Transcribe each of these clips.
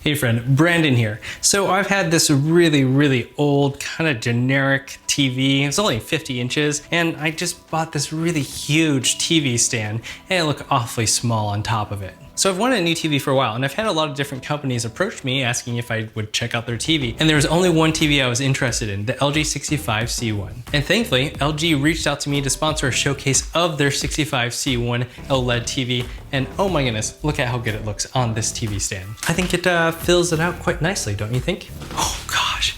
Hey friend, Brandon here. So I've had this really old kind of generic TV. It's only 50 inches and I just bought this really huge TV stand and it looked awfully small on top of it. So I've wanted a new TV for a while and I've had a lot of different companies approach me asking if I would check out their TV. And there was only one TV I was interested in, the LG 65C1. And thankfully, LG reached out to me to sponsor a showcase of their 65C1 OLED TV. And oh my goodness, look at how good it looks on this TV stand. I think it fills it out quite nicely, don't you think? Oh gosh.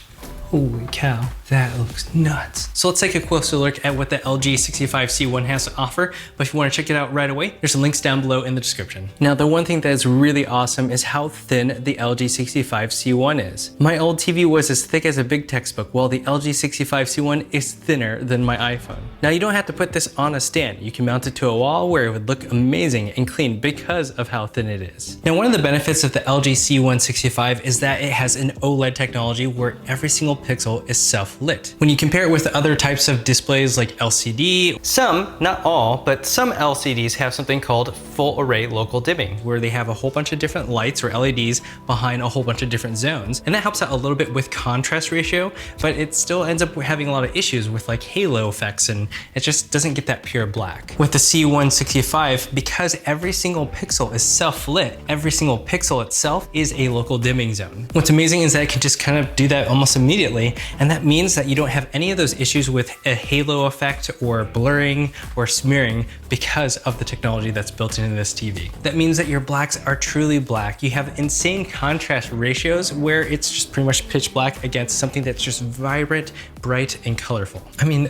Holy cow, that looks nuts. So let's take a closer look at what the LG 65C1 has to offer. But if you want to check it out right away, there's some links down below in the description. Now, the one thing that is really awesome is how thin the LG 65C1 is. My old TV was as thick as a big textbook, while the LG 65C1 is thinner than my iPhone. Now, you don't have to put this on a stand. You can mount it to a wall where it would look amazing and clean because of how thin it is. Now, one of the benefits of the LG C165 is that it has an OLED technology where every single pixel is self-lit. When you compare it with other types of displays like LCD, some, not all, but some LCDs have something called full array local dimming, where they have a whole bunch of different lights or LEDs behind a whole bunch of different zones. And that helps out a little bit with contrast ratio, but it still ends up having a lot of issues with like halo effects and it just doesn't get that pure black. With the C165, because every single pixel is self-lit, every single pixel itself is a local dimming zone. What's amazing is that it can just kind of do that almost immediately. And that means that you don't have any of those issues with a halo effect or blurring or smearing because of the technology that's built into this TV. That means that your blacks are truly black. You have insane contrast ratios where it's just pretty much pitch black against something that's just vibrant, bright, and colorful. I mean,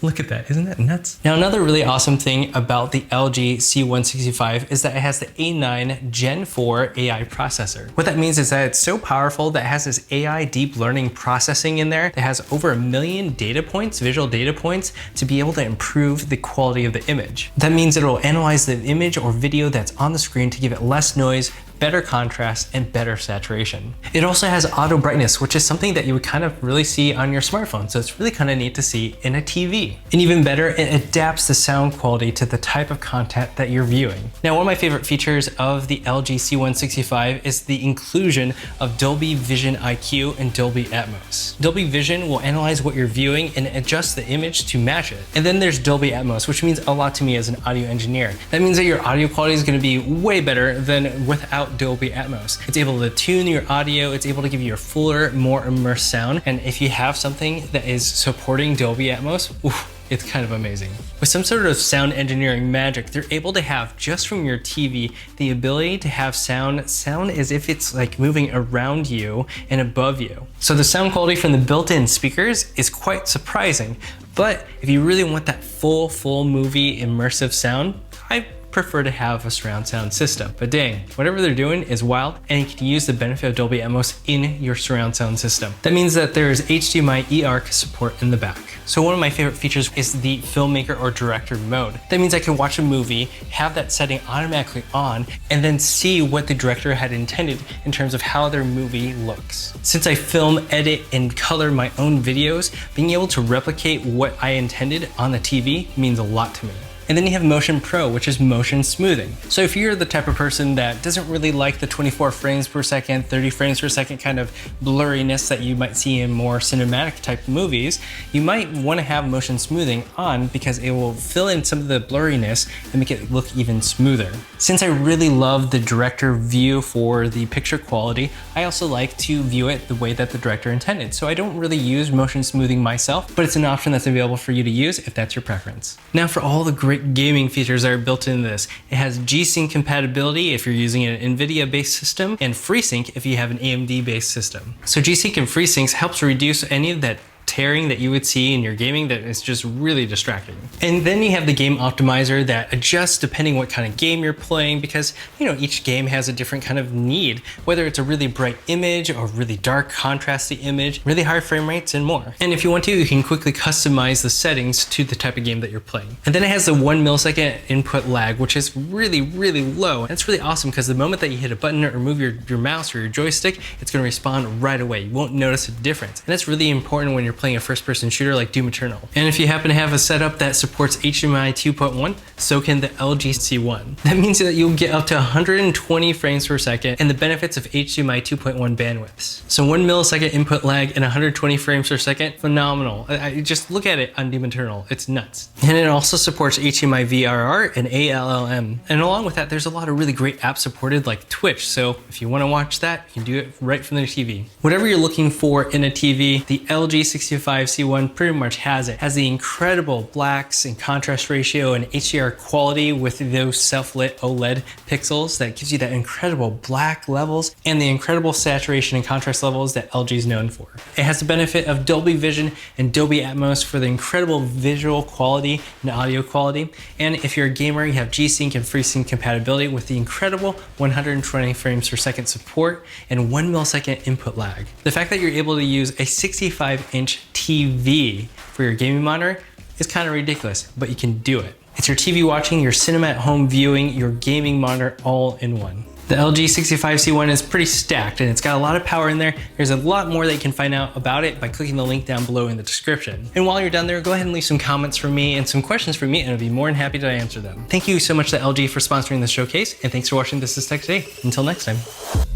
look at that, isn't that nuts? Now, another really awesome thing about the LG C165 is that it has the A9 Gen 4 AI processor. What that means is that it's so powerful that it has this AI deep learning processing in there that has over 1 million data points, visual data points, to be able to improve the quality of the image. That means it'll analyze the image or video that's on the screen to give it less noise, better contrast, and better saturation. It also has auto brightness, which is something that you would kind of really see on your smartphone. So it's really kind of neat to see in a TV. And even better, it adapts the sound quality to the type of content that you're viewing. Now, one of my favorite features of the LG C165 is the inclusion of Dolby Vision IQ and Dolby Atmos. Dolby Vision will analyze what you're viewing and adjust the image to match it. And then there's Dolby Atmos, which means a lot to me as an audio engineer. That means that your audio quality is going to be way better than without Dolby Atmos. It's able to tune your audio, it's able to give you a fuller, more immersed sound, and if you have something that is supporting Dolby Atmos, oof, it's kind of amazing. With some sort of sound engineering magic, they're able to have, just from your TV, the ability to have sound as if it's like moving around you and above you. So the sound quality from the built-in speakers is quite surprising, but if you really want that full movie immersive sound, I prefer to have a surround sound system. But dang, whatever they're doing is wild, and you can use the benefit of Dolby Atmos in your surround sound system. That means that there's HDMI eARC support in the back. So one of my favorite features is the filmmaker or director mode. That means I can watch a movie, have that setting automatically on, and then see what the director had intended in terms of how their movie looks. Since I film, edit, and color my own videos, being able to replicate what I intended on the TV means a lot to me. And then you have Motion Pro, which is motion smoothing. So if you're the type of person that doesn't really like the 24 frames per second, 30 frames per second kind of blurriness that you might see in more cinematic type movies, you might want to have motion smoothing on because it will fill in some of the blurriness and make it look even smoother. Since I really love the director view for the picture quality, I also like to view it the way that the director intended. So I don't really use motion smoothing myself, but it's an option that's available for you to use if that's your preference. Now, for all the great gaming features that are built into this, it has G-Sync compatibility if you're using an NVIDIA based system, and FreeSync if you have an AMD based system. So G-Sync and FreeSync helps reduce any of that tearing that you would see in your gaming that is just really distracting. And then you have the game optimizer that adjusts depending what kind of game you're playing, because each game has a different kind of need, whether it's a really bright image or really dark contrasty image, really high frame rates, and more. And if you want to, you can quickly customize the settings to the type of game that you're playing. And then it has the 1 millisecond input lag, which is really low. And it's really awesome because the moment that you hit a button or move your mouse or your joystick, it's going to respond right away. You won't notice a difference. And that's really important when you're playing a first-person shooter like Doom Eternal. And if you happen to have a setup that supports HDMI 2.1, so can the LG C1. That means that you'll get up to 120 frames per second and the benefits of HDMI 2.1 bandwidths. So 1 millisecond input lag and 120 frames per second, phenomenal. I just look at it on Doom Eternal, it's nuts. And it also supports HDMI VRR and ALLM. And along with that, there's a lot of really great apps supported like Twitch. So if you want to watch that, you can do it right from the TV. Whatever you're looking for in a TV, the LG 65C1 pretty much has it. It has the incredible blacks and contrast ratio and HDR quality with those self-lit OLED pixels that gives you that incredible black levels and the incredible saturation and contrast levels that LG is known for. It has the benefit of Dolby Vision and Dolby Atmos for the incredible visual quality and audio quality. And if you're a gamer, you have G-Sync and FreeSync compatibility with the incredible 120 frames per second support and 1 millisecond input lag. The fact that you're able to use a 65-inch TV for your gaming monitor is kind of ridiculous, but you can do it. It's your TV watching, your cinema at home viewing, your gaming monitor all in one. The LG 65C1 is pretty stacked and it's got a lot of power in there. There's a lot more that you can find out about it by clicking the link down below in the description. And while you're down there, go ahead and leave some comments for me and some questions for me and I'll be more than happy to answer them. Thank you so much to LG for sponsoring this showcase and thanks for watching This Is Tech Today. Until next time.